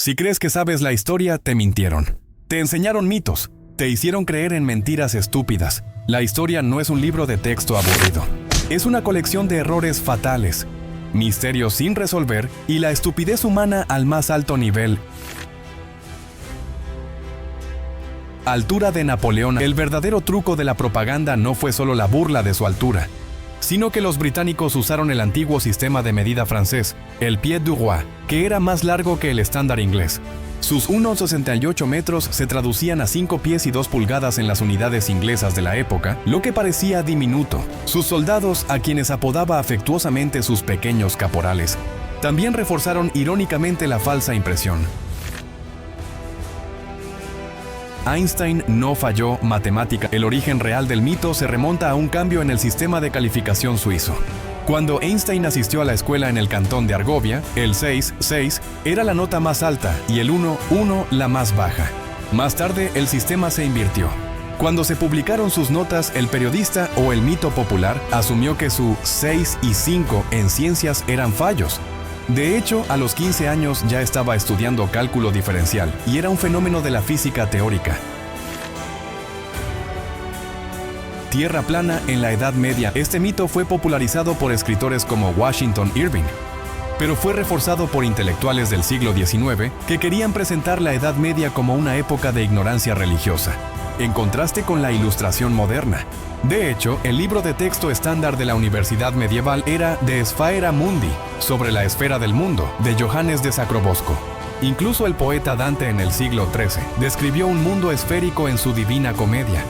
Si crees que sabes la historia, te mintieron. Te enseñaron mitos. Te hicieron creer en mentiras estúpidas. La historia no es un libro de texto aburrido. Es una colección de errores fatales, misterios sin resolver y la estupidez humana al más alto nivel. Altura de Napoleón. El verdadero truco de la propaganda no fue solo la burla de su altura, sino que los británicos usaron el antiguo sistema de medida francés, el pied du roi, que era más largo que el estándar inglés. Sus 1,68 metros se traducían a 5 pies y 2 pulgadas en las unidades inglesas de la época, lo que parecía diminuto. Sus soldados, a quienes apodaba afectuosamente sus pequeños caporales, también reforzaron irónicamente la falsa impresión. Einstein no falló matemática. El origen real del mito se remonta a un cambio en el sistema de calificación suizo. Cuando Einstein asistió a la escuela en el cantón de Argovia, el 6 era la nota más alta y el 1 la más baja. Más tarde, el sistema se invirtió. Cuando se publicaron sus notas, el periodista o el mito popular asumió que su 6 y 5 en ciencias eran fallos. De hecho, a los 15 años ya estaba estudiando cálculo diferencial y era un fenómeno de la física teórica. Tierra plana en la Edad Media. Este mito fue popularizado por escritores como Washington Irving, pero fue reforzado por intelectuales del siglo XIX que querían presentar la Edad Media como una época de ignorancia religiosa, en contraste con la Ilustración moderna. De hecho, el libro de texto estándar de la Universidad Medieval era De Sphaera Mundi, sobre la esfera del mundo, de Johannes de Sacrobosco. Incluso el poeta Dante en el siglo XIII describió un mundo esférico en su Divina Comedia.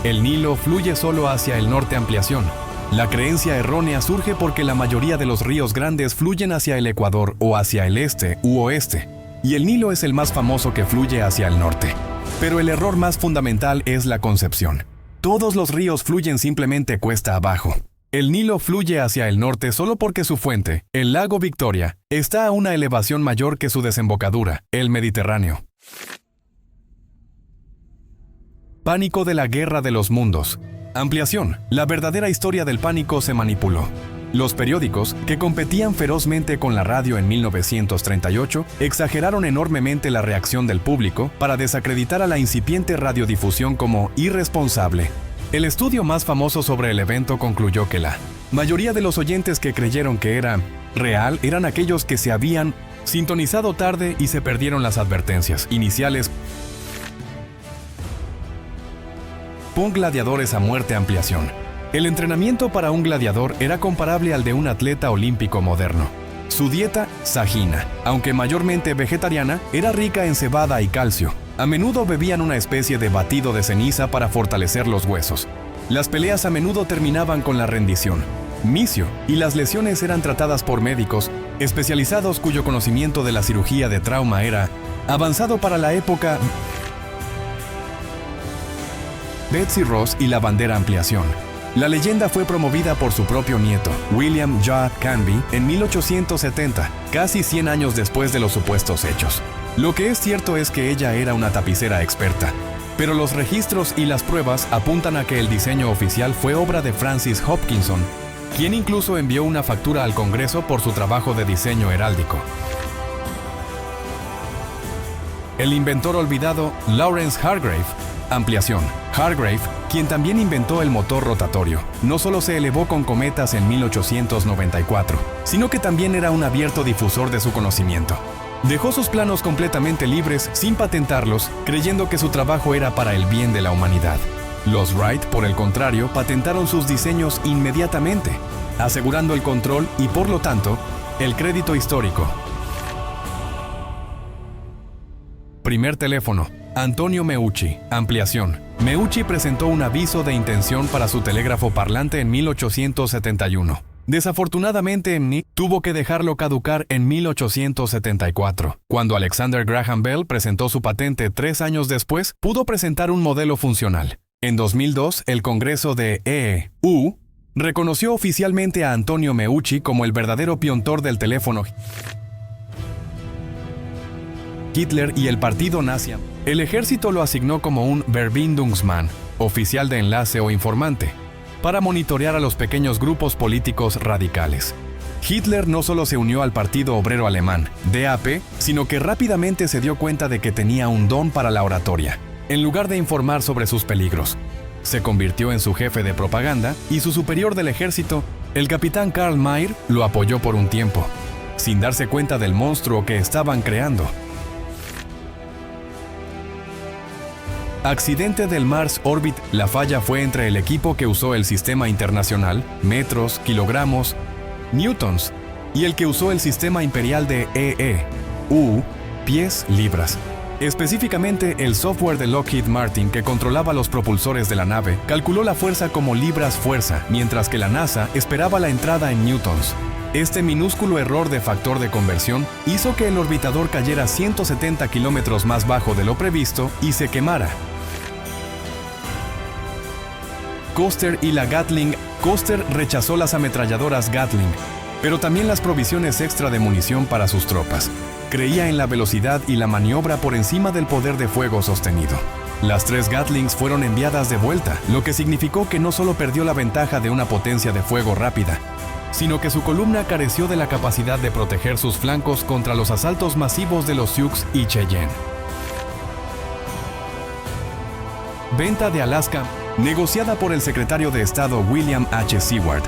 El Nilo fluye solo hacia el norte. Ampliación. La creencia errónea surge porque la mayoría de los ríos grandes fluyen hacia el Ecuador o hacia el este u oeste, y el Nilo es el más famoso que fluye hacia el norte. Pero el error más fundamental es la concepción. Todos los ríos fluyen simplemente cuesta abajo. El Nilo fluye hacia el norte solo porque su fuente, el lago Victoria, está a una elevación mayor que su desembocadura, el Mediterráneo. Pánico de la Guerra de los Mundos. Ampliación. La verdadera historia del pánico se manipuló. Los periódicos, que competían ferozmente con la radio en 1938, exageraron enormemente la reacción del público para desacreditar a la incipiente radiodifusión como irresponsable. El estudio más famoso sobre el evento concluyó que la mayoría de los oyentes que creyeron que era real eran aquellos que se habían sintonizado tarde y se perdieron las advertencias iniciales. Pon gladiadores a muerte. Ampliación. El entrenamiento para un gladiador era comparable al de un atleta olímpico moderno. Su dieta, sajina, aunque mayormente vegetariana, era rica en cebada y calcio. A menudo bebían una especie de batido de ceniza para fortalecer los huesos. Las peleas a menudo terminaban con la rendición, misio, y las lesiones eran tratadas por médicos especializados cuyo conocimiento de la cirugía de trauma era avanzado para la época. Betsy Ross y la bandera. Ampliación. La leyenda fue promovida por su propio nieto, William J. Canby, en 1870, casi 100 años después de los supuestos hechos. Lo que es cierto es que ella era una tapicera experta, pero los registros y las pruebas apuntan a que el diseño oficial fue obra de Francis Hopkinson, quien incluso envió una factura al Congreso por su trabajo de diseño heráldico. El inventor olvidado, Lawrence Hargrave. Ampliación. Hargrave, quien también inventó el motor rotatorio, no solo se elevó con cometas en 1894, sino que también era un abierto difusor de su conocimiento. Dejó sus planos completamente libres, sin patentarlos, creyendo que su trabajo era para el bien de la humanidad. Los Wright, por el contrario, patentaron sus diseños inmediatamente, asegurando el control y, por lo tanto, el crédito histórico. Primer teléfono. Antonio Meucci. Ampliación. Meucci presentó un aviso de intención para su telégrafo parlante en 1871. Desafortunadamente, MNIC tuvo que dejarlo caducar en 1874. Cuando Alexander Graham Bell presentó su patente 3 años después, pudo presentar un modelo funcional. En 2002, el Congreso de EU reconoció oficialmente a Antonio Meucci como el verdadero piontor del teléfono. Hitler y el partido nazi. El ejército lo asignó como un Verbindungsmann, oficial de enlace o informante, para monitorear a los pequeños grupos políticos radicales. Hitler no solo se unió al Partido Obrero Alemán, DAP, sino que rápidamente se dio cuenta de que tenía un don para la oratoria. En lugar de informar sobre sus peligros, se convirtió en su jefe de propaganda y su superior del ejército, el capitán Karl Mayr, lo apoyó por un tiempo, sin darse cuenta del monstruo que estaban creando. Accidente del Mars Orbit. La falla fue entre el equipo que usó el sistema internacional, metros, kilogramos, newtons, y el que usó el sistema imperial de pies, libras. Específicamente, el software de Lockheed Martin que controlaba los propulsores de la nave calculó la fuerza como libras-fuerza, mientras que la NASA esperaba la entrada en newtons. Este minúsculo error de factor de conversión hizo que el orbitador cayera 170 kilómetros más bajo de lo previsto y se quemara. Koster y la Gatling. Koster rechazó las ametralladoras Gatling, pero también las provisiones extra de munición para sus tropas. Creía en la velocidad y la maniobra por encima del poder de fuego sostenido. Las 3 Gatlings fueron enviadas de vuelta, lo que significó que no solo perdió la ventaja de una potencia de fuego rápida, sino que su columna careció de la capacidad de proteger sus flancos contra los asaltos masivos de los Sioux y Cheyenne. Venta de Alaska, negociada por el secretario de Estado William H. Seward,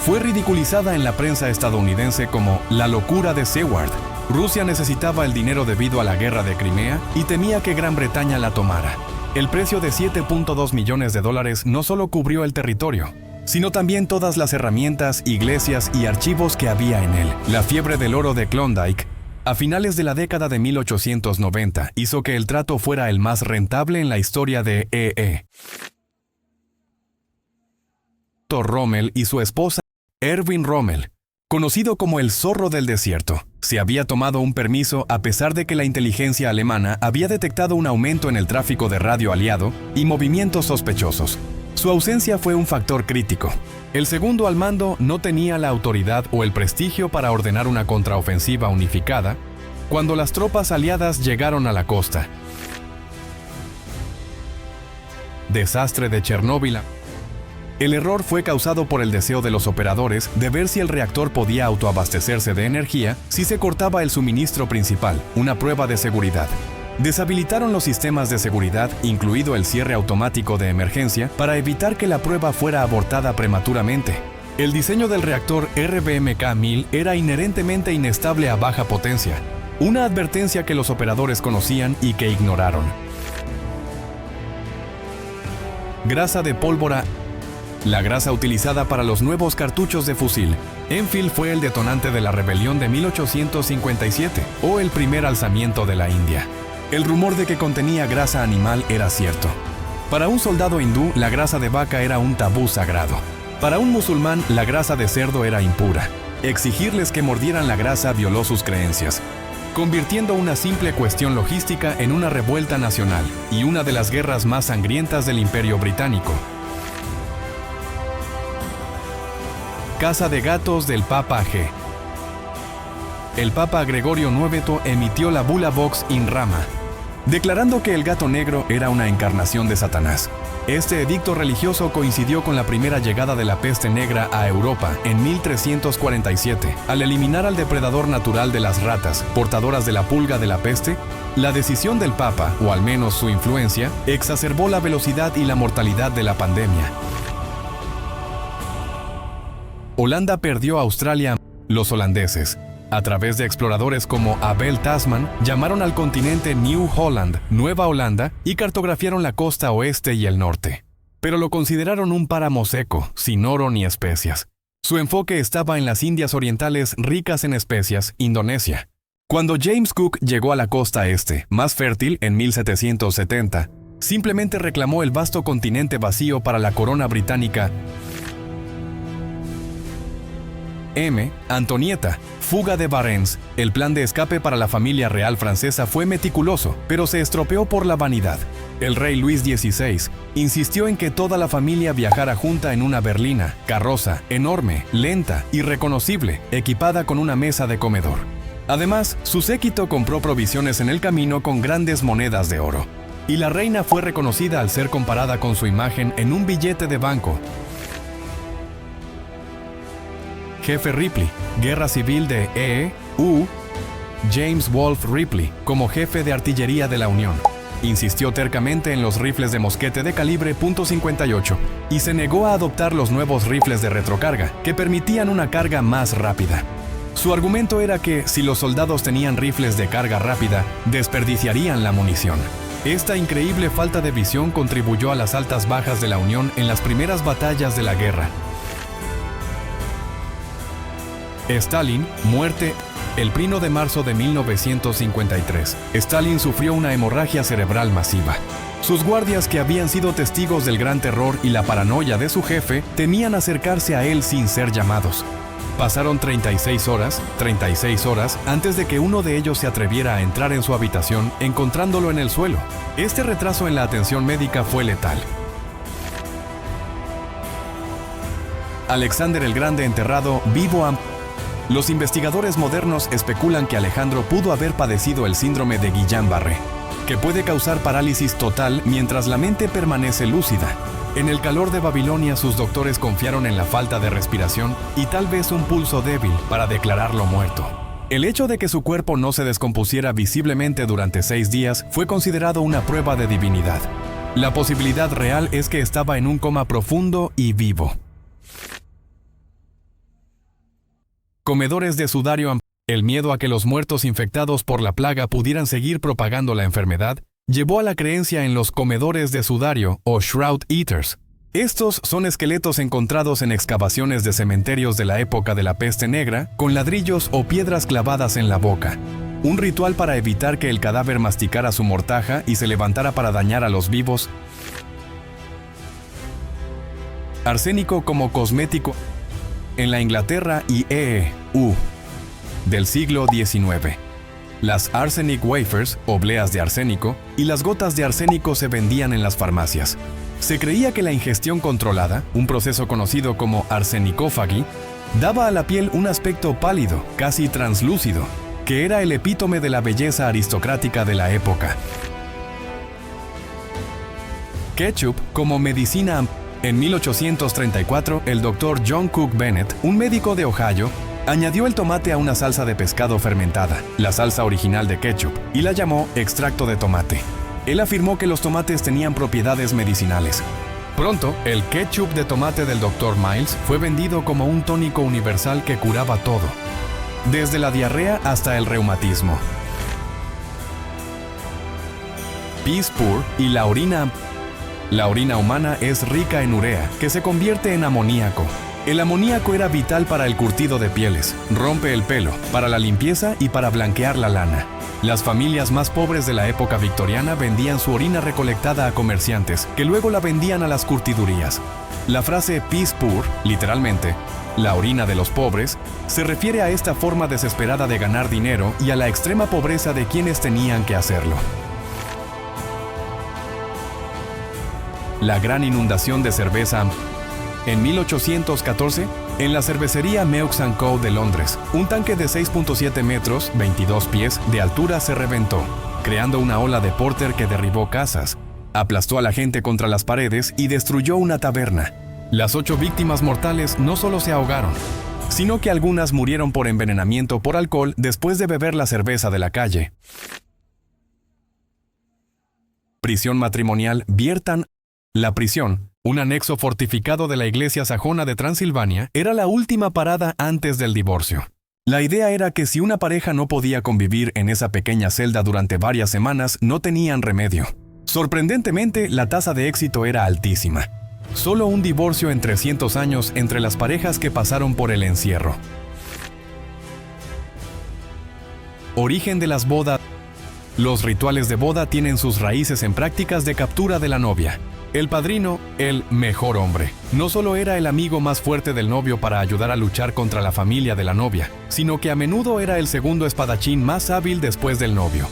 fue ridiculizada en la prensa estadounidense como la locura de Seward. Rusia necesitaba el dinero debido a la guerra de Crimea y temía que Gran Bretaña la tomara. El precio de $7.2 millones no solo cubrió el territorio, sino también todas las herramientas, iglesias y archivos que había en él. La fiebre del oro de Klondike, a finales de la década de 1890, hizo que el trato fuera el más rentable en la historia de Rommel y su esposa, Erwin Rommel, conocido como el zorro del desierto. Se había tomado un permiso a pesar de que la inteligencia alemana había detectado un aumento en el tráfico de radio aliado y movimientos sospechosos. Su ausencia fue un factor crítico. El segundo al mando no tenía la autoridad o el prestigio para ordenar una contraofensiva unificada cuando las tropas aliadas llegaron a la costa. Desastre de Chernóbil. El error fue causado por el deseo de los operadores de ver si el reactor podía autoabastecerse de energía si se cortaba el suministro principal, una prueba de seguridad. Deshabilitaron los sistemas de seguridad, incluido el cierre automático de emergencia, para evitar que la prueba fuera abortada prematuramente. El diseño del reactor RBMK-1000 era inherentemente inestable a baja potencia, una advertencia que los operadores conocían y que ignoraron. Grasa de pólvora. La grasa utilizada para los nuevos cartuchos de fusil Enfield fue el detonante de la rebelión de 1857 o el primer alzamiento de la India. El rumor de que contenía grasa animal era cierto. Para un soldado hindú, la grasa de vaca era un tabú sagrado. Para un musulmán, la grasa de cerdo era impura. Exigirles que mordieran la grasa violó sus creencias, convirtiendo una simple cuestión logística en una revuelta nacional y una de las guerras más sangrientas del Imperio Británico. Caza de gatos del Papa G. El Papa Gregorio IX emitió la bula Vox in Rama, declarando que el gato negro era una encarnación de Satanás. Este edicto religioso coincidió con la primera llegada de la peste negra a Europa en 1347. Al eliminar al depredador natural de las ratas, portadoras de la pulga de la peste, la decisión del Papa, o al menos su influencia, exacerbó la velocidad y la mortalidad de la pandemia. Holanda perdió a Australia. Los holandeses, a través de exploradores como Abel Tasman, llamaron al continente New Holland, Nueva Holanda, y cartografiaron la costa oeste y el norte. Pero lo consideraron un páramo seco, sin oro ni especias. Su enfoque estaba en las Indias Orientales ricas en especias, Indonesia. Cuando James Cook llegó a la costa este, más fértil, en 1770, simplemente reclamó el vasto continente vacío para la corona británica. Antonieta, fuga de Barents. El plan de escape para la familia real francesa fue meticuloso, pero se estropeó por la vanidad. El rey Luis XVI insistió en que toda la familia viajara junta en una berlina, carroza, enorme, lenta, irreconocible, equipada con una mesa de comedor. Además, su séquito compró provisiones en el camino con grandes monedas de oro. Y la reina fue reconocida al ser comparada con su imagen en un billete de banco. Jefe Ripley, Guerra Civil de E.U. James Wolfe Ripley, como jefe de artillería de la Unión. Insistió tercamente en los rifles de mosquete de calibre .58 y se negó a adoptar los nuevos rifles de retrocarga, que permitían una carga más rápida. Su argumento era que, si los soldados tenían rifles de carga rápida, desperdiciarían la munición. Esta increíble falta de visión contribuyó a las altas bajas de la Unión en las primeras batallas de la guerra. Stalin, muerte. El 1 de marzo de 1953, Stalin sufrió una hemorragia cerebral masiva. Sus guardias, que habían sido testigos del gran terror y la paranoia de su jefe, temían acercarse a él sin ser llamados. Pasaron 36 horas, antes de que uno de ellos se atreviera a entrar en su habitación, encontrándolo en el suelo. Este retraso en la atención médica fue letal. Alexander el Grande enterrado vivo a... Los investigadores modernos especulan que Alejandro pudo haber padecido el síndrome de Guillain-Barré, que puede causar parálisis total mientras la mente permanece lúcida. En el calor de Babilonia, sus doctores confiaron en la falta de respiración y tal vez un pulso débil para declararlo muerto. El hecho de que su cuerpo no se descompusiera visiblemente durante 6 días fue considerado una prueba de divinidad. La posibilidad real es que estaba en un coma profundo y vivo. Comedores de sudario. El miedo a que los muertos infectados por la plaga pudieran seguir propagando la enfermedad llevó a la creencia en los comedores de sudario o shroud eaters. Estos son esqueletos encontrados en excavaciones de cementerios de la época de la peste negra, con ladrillos o piedras clavadas en la boca. Un ritual para evitar que el cadáver masticara su mortaja y se levantara para dañar a los vivos. Arsénico como cosmético. En la Inglaterra y E.U. del siglo XIX, las arsenic wafers, obleas de arsénico, y las gotas de arsénico se vendían en las farmacias. Se creía que la ingestión controlada, un proceso conocido como arsenicófagi, daba a la piel un aspecto pálido, casi translúcido, que era el epítome de la belleza aristocrática de la época. Ketchup como medicina. En 1834, el Dr. John Cook Bennett, un médico de Ohio, añadió el tomate a una salsa de pescado fermentada, la salsa original de ketchup, y la llamó extracto de tomate. Él afirmó que los tomates tenían propiedades medicinales. Pronto, el ketchup de tomate del Dr. Miles fue vendido como un tónico universal que curaba todo, desde la diarrea hasta el reumatismo. Piss poor y la orina. La orina humana es rica en urea, que se convierte en amoníaco. El amoníaco era vital para el curtido de pieles, rompe el pelo, para la limpieza y para blanquear la lana. Las familias más pobres de la época victoriana vendían su orina recolectada a comerciantes, que luego la vendían a las curtidurías. La frase piss poor, literalmente, la orina de los pobres, se refiere a esta forma desesperada de ganar dinero y a la extrema pobreza de quienes tenían que hacerlo. La gran inundación de cerveza. En 1814, en la cervecería Meaux & Co. de Londres, un tanque de 6.7 metros, 22 pies, de altura se reventó, creando una ola de porter que derribó casas, aplastó a la gente contra las paredes y destruyó una taberna. Las 8 víctimas mortales no solo se ahogaron, sino que algunas murieron por envenenamiento por alcohol después de beber la cerveza de la calle. Prisión matrimonial Biertan. La prisión, un anexo fortificado de la iglesia sajona de Transilvania, era la última parada antes del divorcio. La idea era que si una pareja no podía convivir en esa pequeña celda durante varias semanas, no tenían remedio. Sorprendentemente, la tasa de éxito era altísima. Solo un divorcio en 300 años entre las parejas que pasaron por el encierro. Origen de las bodas. Los rituales de boda tienen sus raíces en prácticas de captura de la novia. El padrino, el mejor hombre, no solo era el amigo más fuerte del novio para ayudar a luchar contra la familia de la novia, sino que a menudo era el segundo espadachín más hábil después del novio.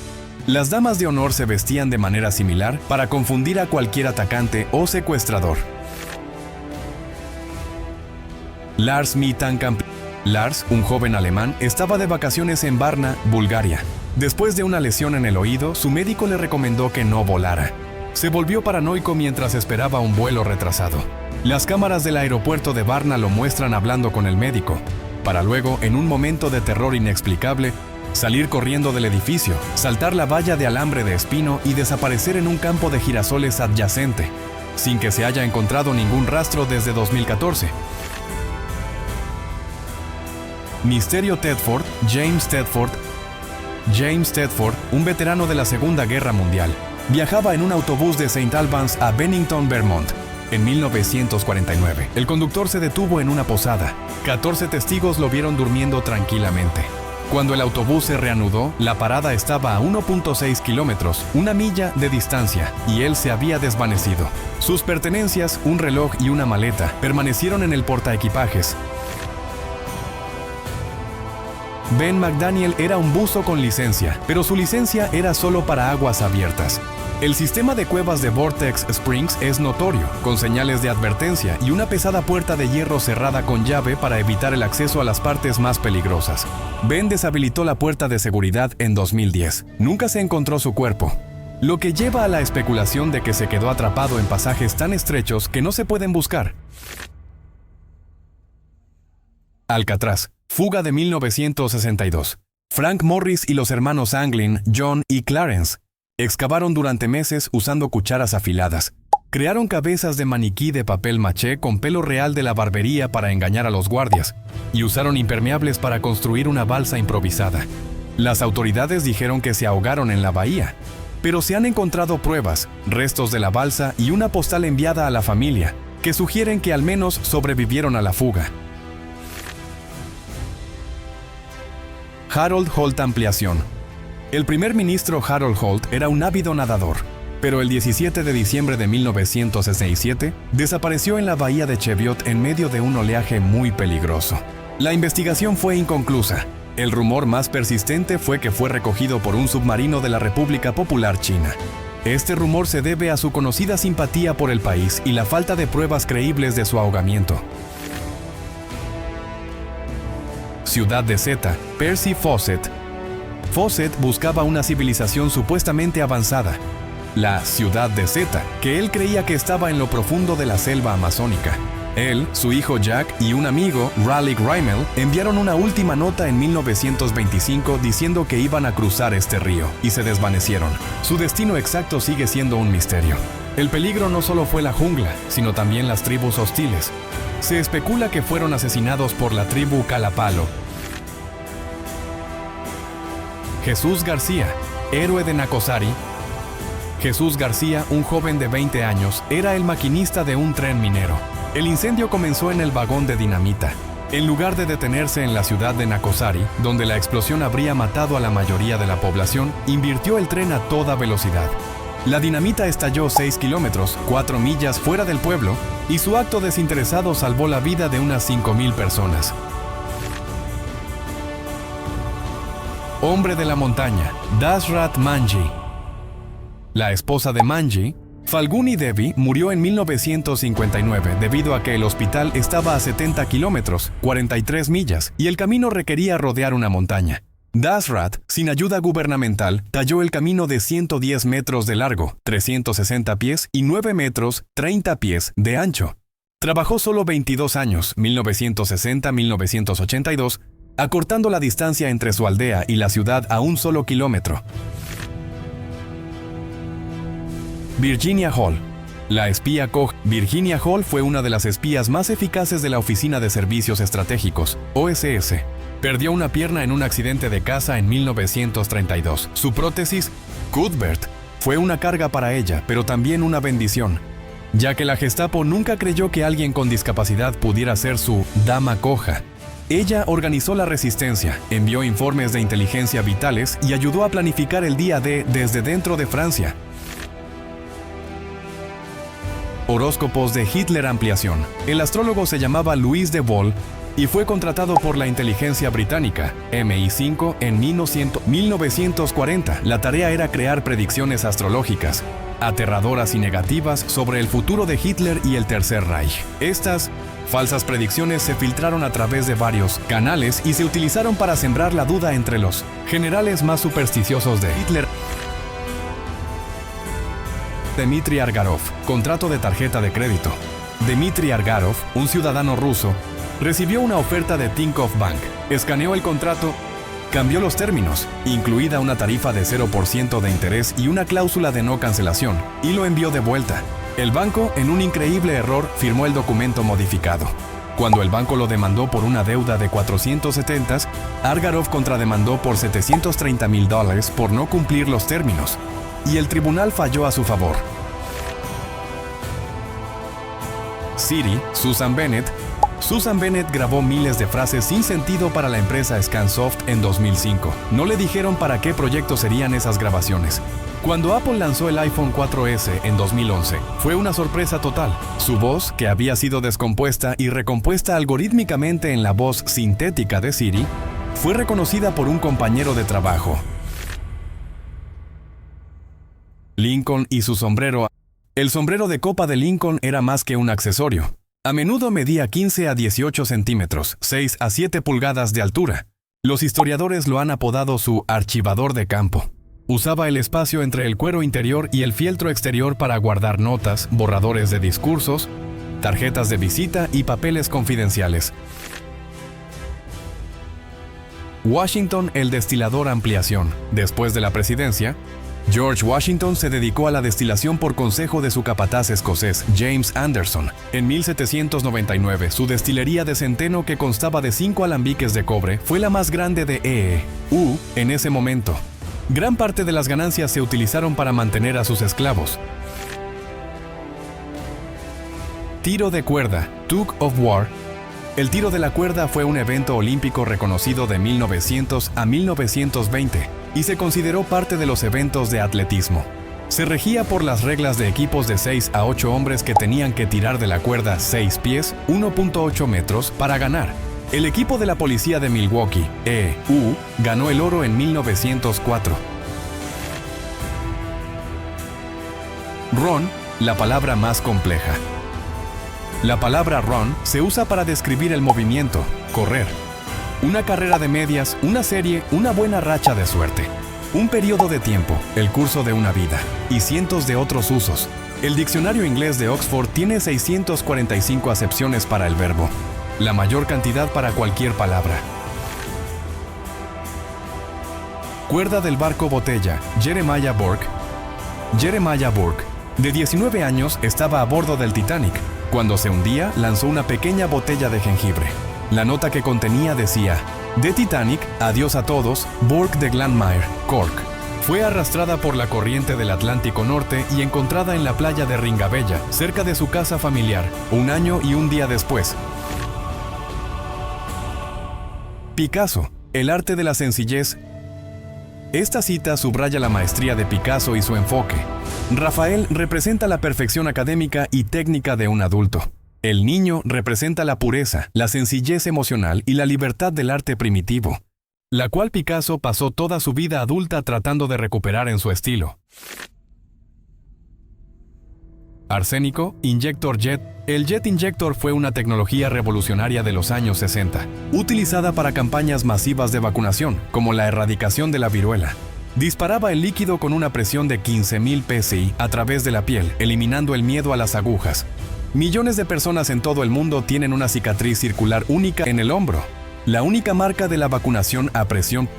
Las damas de honor se vestían de manera similar para confundir a cualquier atacante o secuestrador. Lars Mittankamp. Lars, un joven alemán, estaba de vacaciones en Varna, Bulgaria. Después de una lesión en el oído, su médico le recomendó que no volara. Se volvió paranoico mientras esperaba un vuelo retrasado. Las cámaras del aeropuerto de Varna lo muestran hablando con el médico. para luego, en un momento de terror inexplicable, salir corriendo del edificio, saltar la valla de alambre de espino y desaparecer en un campo de girasoles adyacente, sin que se haya encontrado ningún rastro desde 2014. Misterio Tedford, James Tedford. James Tedford, un veterano de la Segunda Guerra Mundial, viajaba en un autobús de St. Albans a Bennington, Vermont, en 1949. El conductor se detuvo en una posada. 14 testigos lo vieron durmiendo tranquilamente. Cuando el autobús se reanudó, la parada estaba a 1.6 kilómetros, una milla de distancia, y él se había desvanecido. Sus pertenencias, un reloj y una maleta, permanecieron en el portaequipajes. Ben McDaniel era un buzo con licencia, pero su licencia era solo para aguas abiertas. El sistema de cuevas de Vortex Springs es notorio, con señales de advertencia y una pesada puerta de hierro cerrada con llave para evitar el acceso a las partes más peligrosas. Ben deshabilitó la puerta de seguridad en 2010. Nunca se encontró su cuerpo, lo que lleva a la especulación de que se quedó atrapado en pasajes tan estrechos que no se pueden buscar. Alcatraz. Fuga de 1962. Frank Morris y los hermanos Anglin, John y Clarence excavaron durante meses usando cucharas afiladas. Crearon cabezas de maniquí de papel maché con pelo real de la barbería para engañar a los guardias y usaron impermeables para construir una balsa improvisada. Las autoridades dijeron que se ahogaron en la bahía, pero se han encontrado pruebas, restos de la balsa y una postal enviada a la familia que sugieren que al menos sobrevivieron a la fuga. Harold Holt Ampliación. El primer ministro Harold Holt era un ávido nadador, pero el 17 de diciembre de 1967 desapareció en la bahía de Cheviot en medio de un oleaje muy peligroso. La investigación fue inconclusa. El rumor más persistente fue que fue recogido por un submarino de la República Popular China. Este rumor se debe a su conocida simpatía por el país y la falta de pruebas creíbles de su ahogamiento. Ciudad de Zeta, Percy Fawcett. Fawcett buscaba una civilización supuestamente avanzada, la Ciudad de Zeta, que él creía que estaba en lo profundo de la selva amazónica. Él, su hijo Jack y un amigo, Raleigh Rimmel, enviaron una última nota en 1925 diciendo que iban a cruzar este río, y se desvanecieron. Su destino exacto sigue siendo un misterio. El peligro no solo fue la jungla, sino también las tribus hostiles. Se especula que fueron asesinados por la tribu Kalapalo. Jesús García, héroe de Nacozari. Jesús García, un joven de 20 años, era el maquinista de un tren minero. El incendio comenzó en el vagón de dinamita. En lugar de detenerse en la ciudad de Nacozari, donde la explosión habría matado a la mayoría de la población, invirtió el tren a toda velocidad. La dinamita estalló 6 kilómetros, 4 millas fuera del pueblo, y su acto desinteresado salvó la vida de unas 5,000 personas. Hombre de la montaña, Dashrath Manjhi. La esposa de Manjhi, Falguni Devi, murió en 1959 debido a que el hospital estaba a 70 kilómetros, 43 millas, y el camino requería rodear una montaña. Dashrath, sin ayuda gubernamental, talló el camino de 110 metros de largo, 360 pies y 9 metros, 30 pies de ancho. Trabajó solo 22 años, 1960-1982, acortando la distancia entre su aldea y la ciudad a un solo kilómetro. Virginia Hall. La espía Koch. Virginia Hall fue una de las espías más eficaces de la Oficina de Servicios Estratégicos, OSS. Perdió una pierna en un accidente de caza en 1932. Su prótesis, Cuthbert, fue una carga para ella, pero también una bendición, ya que la Gestapo nunca creyó que alguien con discapacidad pudiera ser su dama coja. Ella organizó la resistencia, envió informes de inteligencia vitales y ayudó a planificar el día D desde dentro de Francia. Horóscopos de Hitler Ampliación. El astrólogo se llamaba Louis de Wohl y fue contratado por la inteligencia británica, MI5, en 1940. La tarea era crear predicciones astrológicas, aterradoras y negativas sobre el futuro de Hitler y el Tercer Reich. Estas falsas predicciones se filtraron a través de varios canales y se utilizaron para sembrar la duda entre los generales más supersticiosos de Hitler. Dmitry Argarov, contrato de tarjeta de crédito. Dmitry Argarov, un ciudadano ruso, Recibió una oferta de Tinkoff Bank, escaneó el contrato, cambió los términos, incluida una tarifa de 0% de interés y una cláusula de no cancelación, y lo envió de vuelta. El banco, en un increíble error, firmó el documento modificado. Cuando el banco lo demandó por una deuda de 470, Argarov contrademandó por $730,000 por no cumplir los términos, y el tribunal falló a su favor. Siri, Susan Bennett grabó miles de frases sin sentido para la empresa Scansoft en 2005. No le dijeron para qué proyecto serían esas grabaciones. Cuando Apple lanzó el iPhone 4S en 2011, fue una sorpresa total. Su voz, que había sido descompuesta y recompuesta algorítmicamente en la voz sintética de Siri, fue reconocida por un compañero de trabajo. Lincoln y su sombrero. El sombrero de copa de Lincoln era más que un accesorio. A menudo medía 15 a 18 centímetros, 6 a 7 pulgadas de altura. Los historiadores lo han apodado su archivador de campo. Usaba el espacio entre el cuero interior y el fieltro exterior para guardar notas, borradores de discursos, tarjetas de visita y papeles confidenciales. Washington, el destilador ampliación. Después de la presidencia, George Washington se dedicó a la destilación por consejo de su capataz escocés, James Anderson. En 1799, su destilería de centeno, que constaba de 5 alambiques de cobre, fue la más grande de EU en ese momento. Gran parte de las ganancias se utilizaron para mantener a sus esclavos. Tiro de cuerda, Tug of War. El tiro de la cuerda fue un evento olímpico reconocido de 1900 a 1920 y se consideró parte de los eventos de atletismo. Se regía por las reglas de equipos de 6 a 8 hombres que tenían que tirar de la cuerda 6 pies, 1.8 metros, para ganar. El equipo de la policía de Milwaukee, EU, ganó el oro en 1904. Run, la palabra más compleja. La palabra run se usa para describir el movimiento, correr. Una carrera de medias, una serie, una buena racha de suerte. Un periodo de tiempo, el curso de una vida, y cientos de otros usos. El diccionario inglés de Oxford tiene 645 acepciones para el verbo, la mayor cantidad para cualquier palabra. Cuerda del barco botella, Jeremiah Burke. Jeremiah Burke, de 19 años, estaba a bordo del Titanic. Cuando se hundía, lanzó una pequeña botella de jengibre. La nota que contenía decía: de Titanic, adiós a todos, Burke de Glanmire, Cork. Fue arrastrada por la corriente del Atlántico Norte y encontrada en la playa de Ringabella, cerca de su casa familiar, un año y un día después. Picasso, el arte de la sencillez. Esta cita subraya la maestría de Picasso y su enfoque. Rafael representa la perfección académica y técnica de un adulto. El niño representa la pureza, la sencillez emocional y la libertad del arte primitivo, la cual Picasso pasó toda su vida adulta tratando de recuperar en su estilo. Arsénico, Injector Jet. El Jet Injector fue una tecnología revolucionaria de los años 60, utilizada para campañas masivas de vacunación, como la erradicación de la viruela. Disparaba el líquido con una presión de 15.000 psi a través de la piel, eliminando el miedo a las agujas. Millones de personas en todo el mundo tienen una cicatriz circular única en el hombro, la única marca de la vacunación a presión.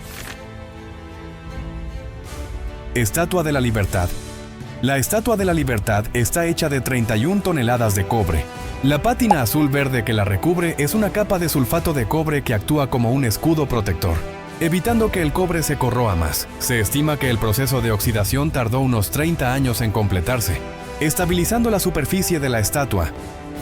Estatua de la Libertad. La Estatua de la Libertad está hecha de 31 toneladas de cobre. La pátina azul-verde que la recubre es una capa de sulfato de cobre que actúa como un escudo protector, evitando que el cobre se corroa más. Se estima que el proceso de oxidación tardó unos 30 años en completarse, estabilizando la superficie de la estatua.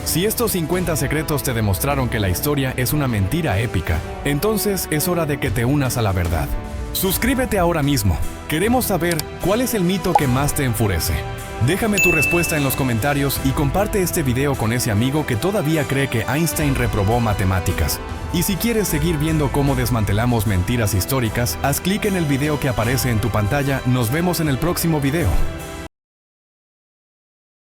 Si estos 50 secretos te demostraron que la historia es una mentira épica, entonces es hora de que te unas a la verdad. Suscríbete ahora mismo. Queremos saber cuál es el mito que más te enfurece. Déjame tu respuesta en los comentarios y comparte este video con ese amigo que todavía cree que Einstein reprobó matemáticas. Y si quieres seguir viendo cómo desmantelamos mentiras históricas, haz clic en el video que aparece en tu pantalla. Nos vemos en el próximo video.